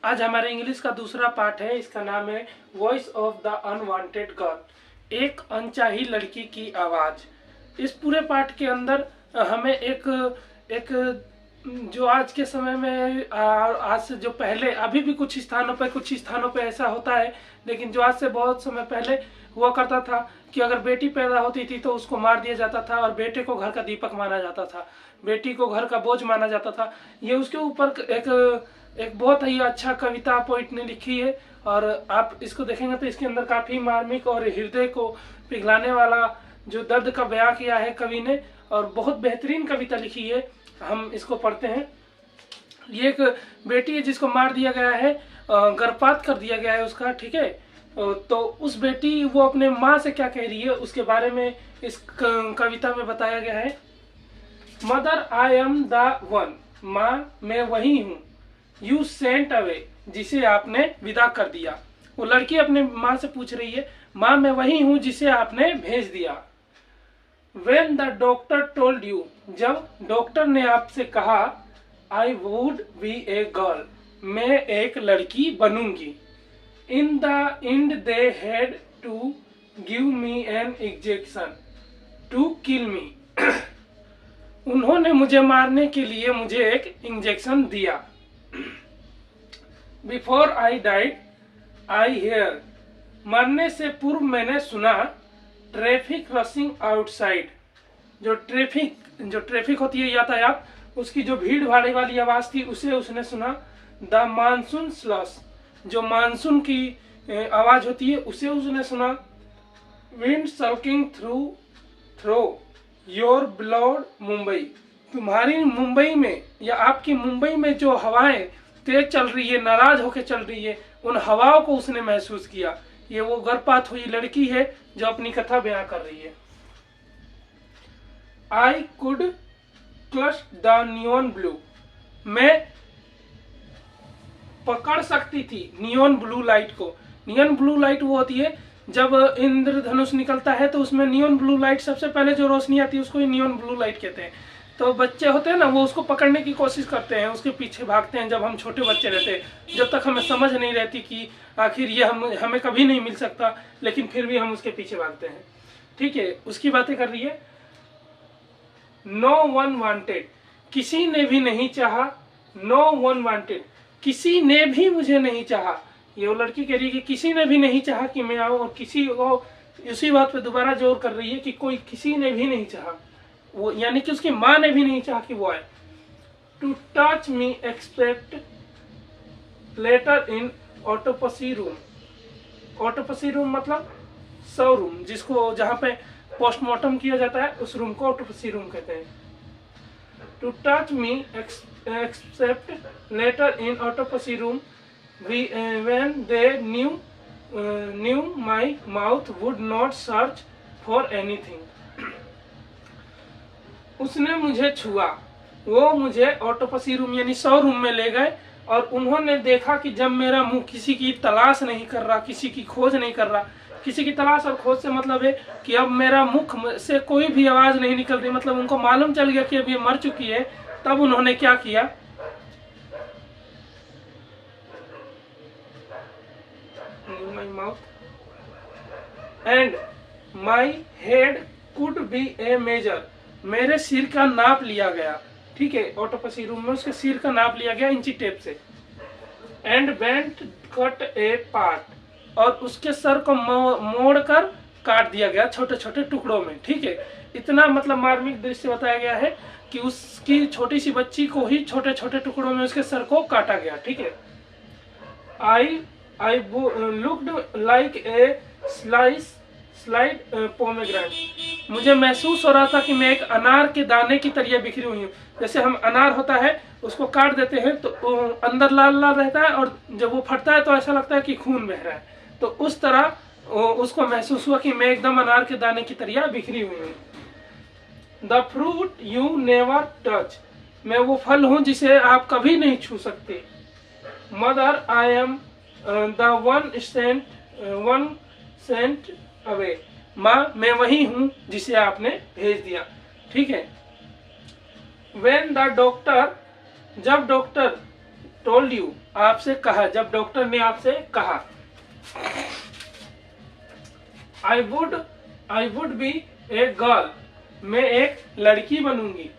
आज हमारे इंग्लिश का दूसरा पार्ट है। इसका नाम है voice of the unwanted girl, एक अनचाही लड़की की आवाज। इस पूरे पार्ट के अंदर हमें एक जो आज के समय में आज से जो पहले, अभी भी कुछ स्थानों पे ऐसा होता है, लेकिन जो आज से बहुत समय पहले हुआ करता था कि अगर बेटी पैदा होती थी तो उसको मार दिया जाता था और बेटे को घर का दीपक माना जाता था, बेटी को घर का बोझ माना जाता था। ये उसके ऊपर एक बहुत ही अच्छा कविता पोइट ने लिखी है और आप इसको देखेंगे तो इसके अंदर काफी मार्मिक और हृदय को पिघलाने वाला जो दर्द का बयां किया है कवि ने, और बहुत बेहतरीन कविता लिखी है। हम इसको पढ़ते हैं। ये एक बेटी है जिसको मार दिया गया है, गर्भपात कर दिया गया है उसका, ठीक है। तो उस बेटी वो अपने माँ से क्या कह रही है उसके बारे में इस कविता में बताया गया है। Mother I am the one, माँ मैं वही हूँ, यू सेंट अवे, जिसे आपने विदा कर दिया। वो लड़की अपने माँ से पूछ रही है, माँ मैं वही हूँ जिसे आपने भेज दिया। When the doctor told you, जब डॉक्टर ने आपसे कहा, I would be a girl, मैं एक लड़की बनूंगी। In the end they had to give me an injection to kill me, उन्होंने मुझे मारने के लिए मुझे एक इंजेक्शन दिया। Before I died, I hear, मरने से पूर्व मैंने सुना, ट्रैफिक रशिंग आउटसाइड, जो ट्रैफिक होती है यातायात, उसकी जो भीड़ भाड़ वाली आवाज थी उसे उसने सुना। द मानसून स्लश, जो मानसून की आवाज होती है उसे उसने सुना। Wind circling through your blood Mumbai, तुम्हारी मुंबई में या आपकी मुंबई में जो हवाएं तेज चल रही है, नाराज होकर चल रही है, उन हवाओं को उसने महसूस किया। ये वो गर्भपात हुई लड़की है जो अपनी कथा बयां कर रही है। I could clutch the neon blue, मैं पकड़ सकती थी नियॉन ब्लू लाइट को। नियॉन ब्लू लाइट वो होती है जब इंद्रधनुष निकलता है तो उसमें नियॉन ब्लू लाइट, सबसे पहले जो रोशनी आती है उसको ही नियॉन ब्लू लाइट कहते हैं। तो बच्चे होते हैं ना, वो उसको पकड़ने की कोशिश करते हैं, उसके पीछे भागते हैं। जब हम छोटे बच्चे रहते हैं, जब तक हमें समझ नहीं रहती कि आखिर ये हमें कभी नहीं मिल सकता, लेकिन फिर भी हम उसके पीछे भागते हैं, ठीक है। उसकी बातें कर रही है। नो वन वांटेड, किसी ने भी नहीं चाहा। नो वन वांटेड, किसी ने भी मुझे नहीं चाहा। ये वो लड़की कह रही है कि किसी ने भी नहीं चाहा कि मैं आऊं, और किसी को उसी बात पे दोबारा जोर कर रही है कि कोई किसी ने भी नहीं चाहा, वो यानी कि उसकी माँ ने भी नहीं चाहा कि वो आए। To touch me expect letter in autopsy room. Autopsy room मतलब शव रूम, जिसको जहाँ पे पोस्टमार्टम किया जाता है उस रूम को ऑटोपसी रूम कहते हैं। To touch me except letter in autopsy room when they knew my mouth would not search for anything, उसने मुझे छुआ, वो मुझे ऑटोपसी रूम यानी शव रूम में ले गए, और उन्होंने देखा कि जब मेरा मुंह किसी की तलाश नहीं कर रहा, किसी की खोज नहीं कर रहा। किसी की तलाश और खोज से मतलब है कि अब मेरा मुख से कोई भी आवाज नहीं निकल रही, मतलब उनको मालूम चल गया कि अब ये मर चुकी है। तब उन्होंने क्या किया, my mouth and my head could be a major, मेरे सिर का नाप लिया गया, ठीक है। ऑटोपसी रूम में उसके सिर का नाप लिया गया इंची टेप से। And bent cut A part, और उसके सर को मोड़ कर काट दिया गया छोटे छोटे टुकड़ों में, ठीक है। इतना मतलब मार्मिक दृश्य बताया गया है कि उसकी छोटी सी बच्ची को ही छोटे छोटे टुकड़ों में उसके सर को काटा गया, ठीक है। I looked like a slight pomegranate, मुझे महसूस हो रहा था कि मैं एक अनार के दाने की तरह बिखरी हुई हूँ। जैसे हम अनार होता है उसको काट देते हैं तो अंदर लाल लाल रहता है, और जब वो फटता है तो ऐसा लगता है कि खून बह रहा है। तो उस तरह उसको महसूस हुआ कि मैं एकदम अनार के दाने की तरह बिखरी हुई हूँ। The fruit you never touch, मैं वो फल हूँ जिसे आप कभी नहीं छू सकते। Mother I am the one cent away, माँ मैं वही हूँ जिसे आपने भेज दिया, ठीक है। When the doctor, जब डॉक्टर टोल्ड यू, आपसे कहा, जब डॉक्टर ने आपसे कहा, I would be a girl, मैं एक लड़की बनूंगी,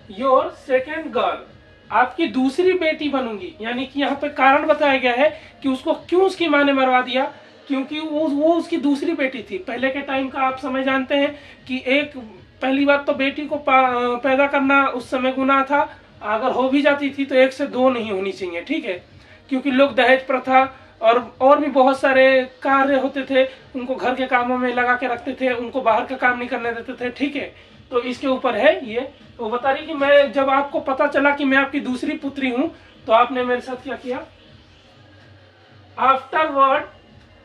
योर सेकेंड गर्ल, आपकी दूसरी बेटी बनूंगी। यानी कि यहाँ पे कारण बताया गया है कि उसको क्यों उसकी माँ ने मरवा दिया, क्योंकि वो उसकी दूसरी बेटी थी। पहले के टाइम का आप समय जानते हैं कि एक, पहली बात तो बेटी को पैदा करना उस समय गुनाह था, अगर हो भी जाती थी तो 1 से 2 नहीं होनी चाहिए, ठीक है, क्योंकि लोग दहेज प्रथा और भी बहुत सारे कार्य होते थे, उनको घर के कामों में लगा के रखते थे, उनको बाहर का काम नहीं करने देते थे, ठीक है। तो इसके ऊपर है ये। वो बता रही कि मैं, जब आपको पता चला कि मैं आपकी दूसरी पुत्री हूं, तो आपने मेरे साथ क्या किया, आफ्टरवर्ड,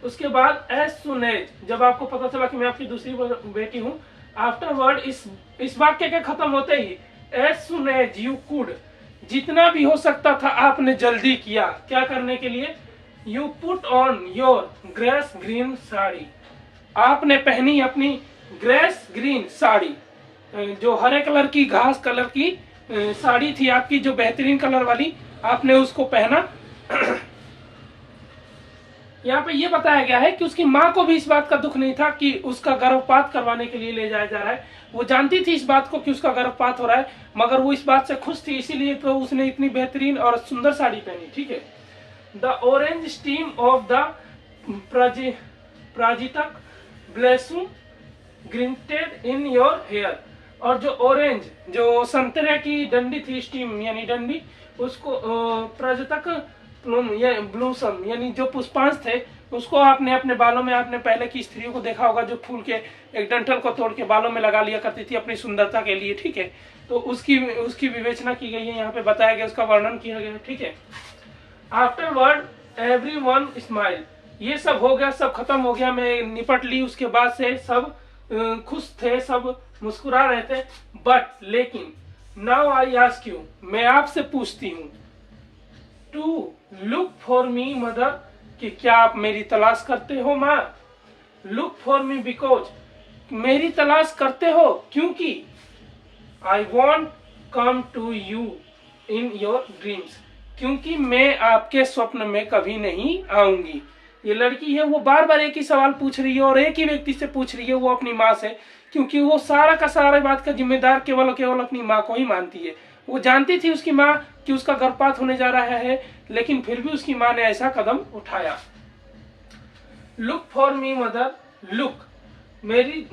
उसके बाद, एज सुन एज, जब आपको पता चला कि मैं आपकी दूसरी बेटी हूं, आफ्टरवर्ड, इस वाक्य के खत्म होते ही, as soon as you could, जितना भी हो सकता था आपने जल्दी किया, क्या करने के लिए, you put on your grace green sari, आपने पहनी अपनी ग्रेस ग्रीन साड़ी, जो हरे कलर की, घास कलर की साड़ी थी आपकी, जो बेहतरीन कलर वाली, आपने उसको पहना। यहाँ पे ये बताया गया है कि उसकी माँ को भी इस बात का दुख नहीं था कि उसका गर्भपात करवाने के लिए ले जाया जा रहा है। वो जानती थी इस बात को कि उसका गर्भपात हो रहा है, मगर वो इस बात से खुश थी, इसीलिए तो उसने इतनी बेहतरीन और सुंदर साड़ी पहनी, ठीक है। The orange steam of the parijatak blossom granted in your hair, और जो ऑरेंज, जो संतरे की डंडी थी, स्टीम यानी डंडी, उसको प्राजतक ब्लूसम यानी जो पुष्पांश थे, उसको आपने अपने बालों में, आपने पहले की स्त्रियों को देखा होगा जो फूल के एक डंठल को तोड़ के बालों में लगा लिया करती थी अपनी सुंदरता के लिए, ठीक है। तो उसकी विवेचना की गई है, यहाँ पे बताया गया, उसका वर्णन किया गया है, ठीक है। आफ्टरवर्ड एवरीवन स्माइल, ये सब हो गया, सब खत्म हो गया, मैं निपट ली, उसके बाद से सब खुश थे, सब मुस्कुरा रहे थे। बट लेकिन, नाउ आई आस्क यू, मैं आपसे पूछती हूँ, to look for me mother, कि क्या आप मेरी तलाश करते हो माँ, लुक फॉर मी बिकॉज, मेरी तलाश करते हो क्योंकि, I want come to you in your dreams, क्योंकि मैं आपके स्वप्न में कभी नहीं आऊंगी। ये लड़की है, वो बार बार एक ही सवाल पूछ रही है और एक ही व्यक्ति से पूछ रही है, वो अपनी माँ से, क्योंकि वो सारा का सारा बात का जिम्मेदार केवल अपनी माँ को ही मानती है। वो जानती थी उसकी माँ कि उसका गर्भपात होने जा रहा है, लेकिन फिर भी उसकी माँ ने ऐसा कदम उठाया। Look for me mother, look,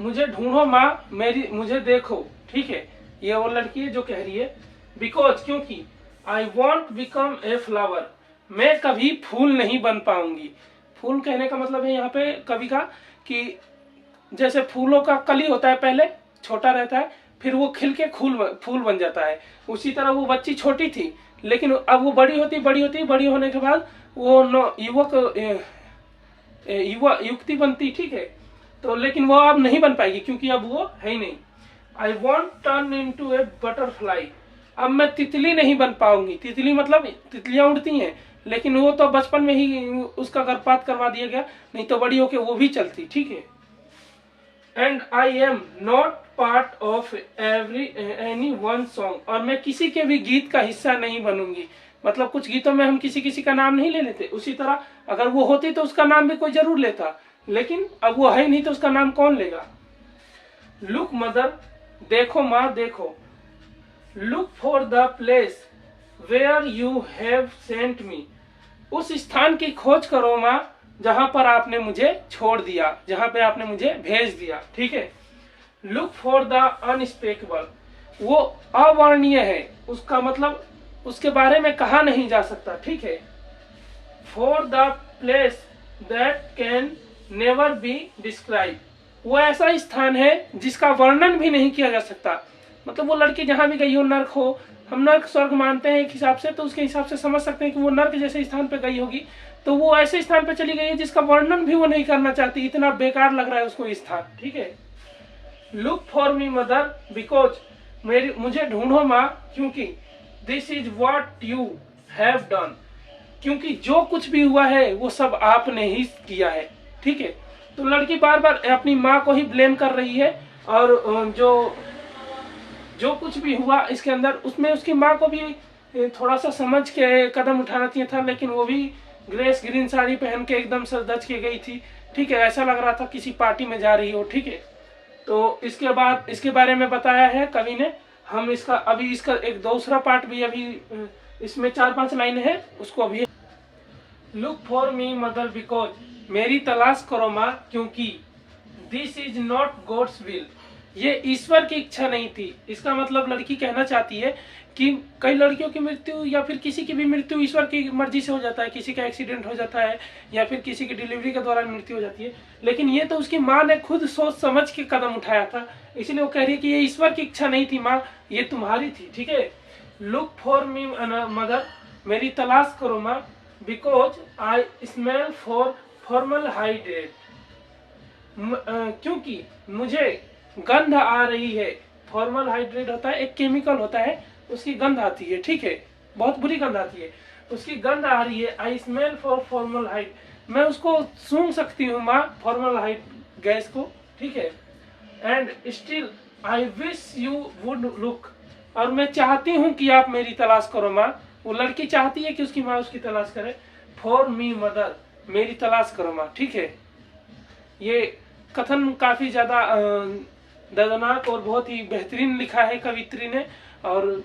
मुझे ढूंढो माँ, मुझे देखो, ठीक है। ये वो लड़की है जो कह रही है, बिकॉज, क्योंकि, I want become a flower, मैं कभी फूल नहीं बन पाऊंगी। फूल कहने का मतलब है यहाँ पे कवि का कि जैसे फूलों का कली होता है, पहले छोटा रहता है, फिर वो खिल के फूल बन जाता है, उसी तरह वो बच्ची छोटी थी, लेकिन अब वो बड़ी होने के बाद वो युक्ति बनती, ठीक है। तो लेकिन वो अब नहीं बन पाएगी क्योंकि अब वो है ही नहीं। I want turn into a butterfly, अब मैं तितली नहीं बन पाऊंगी। तितली मतलब तितलियां उड़ती हैं, लेकिन वो तो बचपन में ही उसका गर्भपात करवा दिया गया, नहीं तो बड़ी होके वो भी चलती, ठीक है। And I am not part of any one song, और मैं किसी के भी गीत का हिस्सा नहीं बनूंगी। मतलब कुछ गीतों में हम किसी का नाम नहीं ले लेते, उसी तरह अगर वो होती तो उसका नाम भी कोई जरूर लेता, लेकिन अब वो है नहीं तो उसका नाम कौन लेगा। लुक मदर, देखो माँ देखो, look for the place where you have sent me, उस स्थान की खोज करो माँ जहां पर आपने मुझे छोड़ दिया, जहां पे आपने मुझे भेज दिया, ठीक है। लुक फॉर द अनस्पेकेबल, वो अवर्णनीय है, उसका मतलब उसके बारे में कहा नहीं जा सकता, ठीक है। For the place that can never be describe, वो ऐसा स्थान है जिसका वर्णन भी नहीं किया जा सकता। मतलब वो लड़की जहां भी गई हो, नर्क हो, हम नर्क स्वर्ग मानते हैं एक हिसाब से, तो उसके हिसाब से समझ सकते हैं कि वो नर्क जैसे स्थान पे गई होगी, तो वो ऐसे स्थान पे चली गई है जिसका वर्णन भी वो नहीं करना चाहती, इतना बेकार लग रहा है उसको स्थान, ठीक है। Look for me mother because, मुझे ढूंढो माँ क्योंकि, this is what you have done, क्योंकि जो कुछ भी हुआ है वो सब आपने ही किया है, ठीक है। तो लड़की बार बार अपनी माँ को ही ब्लेम कर रही है, और जो कुछ भी हुआ इसके अंदर, उसमें उसकी माँ को भी थोड़ा सा समझ के कदम उठाना चाहिए था, लेकिन वो भी ग्रेस ग्रीन साड़ी पहन के एकदम सज धज के गई थी। ठीक है, ऐसा लग रहा था किसी पार्टी में जा रही हो। ठीक है, तो इसके बाद इसके बारे में बताया है कवि ने। हम इसका एक दूसरा पार्ट भी अभी इसमें 4-5 लाइन है, उसको अभी। Look for me mother because, मेरी तलाश करो माँ क्योंकि this is not God's will, ये ईश्वर की इच्छा नहीं थी। इसका मतलब लड़की कहना चाहती है कि कई लड़कियों की मृत्यु या फिर किसी की भी मृत्यु ईश्वर की मर्जी से हो जाता है। किसी का एक्सीडेंट हो जाता है या फिर किसी की डिलीवरी के दौरान मृत्यु हो जाती है, लेकिन ये तो उसकी माँ ने खुद सोच समझ के कदम उठाया था, इसलिए वो कह रही है कि ये ईश्वर की इच्छा नहीं थी माँ, ये तुम्हारी थी। ठीक है, लुक फॉर मी मदर, मेरी तलाश करो माँ, because I smell for formal hydrate, क्योंकि मुझे गंध आ रही है। फॉर्मल हाइड्रेट होता है, एक केमिकल होता है, उसकी गंध आती है। ठीक है, बहुत बुरी गंध आती है, उसकी गंध आ रही है। I smell for formal hide, मैं उसको सूंघ सकती हूँ माँ, फॉर्मल हाइड गैस को। ठीक है, and still I wish you would look, और मैं चाहती हूँ कि आप मेरी तलाश करो माँ। वो लड़की चाहती है कि उसकी माँ उसकी तलाश करे। फॉर मी मदर, मेरी तलाश करो माँ। ठीक है, ये कथन काफी ज्यादा दर्दनाक और बहुत ही बेहतरीन लिखा है कवित्री ने, और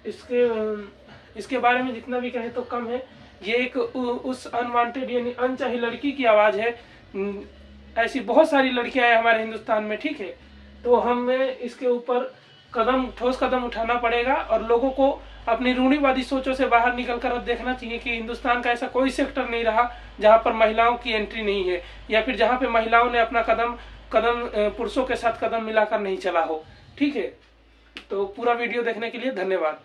इसके बारे में जितना भी कहे तो कम है। ये एक उस अनवांटेड यानी अनचाही लड़की की आवाज है। ऐसी बहुत सारी लड़कियां हैं हमारे हिंदुस्तान में। ठीक है, तो हमें इसके ऊपर ठोस कदम उठाना पड़ेगा, और लोगों को अपनी रूढ़िवादी सोचों से बाहर निकलकर अब देखना चाहिए कि हिंदुस्तान का ऐसा कोई सेक्टर नहीं रहा जहां पर महिलाओं की एंट्री नहीं है, या फिर जहां पे महिलाओं ने अपना कदम पुरुषों के साथ कदम मिलाकर नहीं चला हो। ठीक है, तो पूरा वीडियो देखने के लिए धन्यवाद।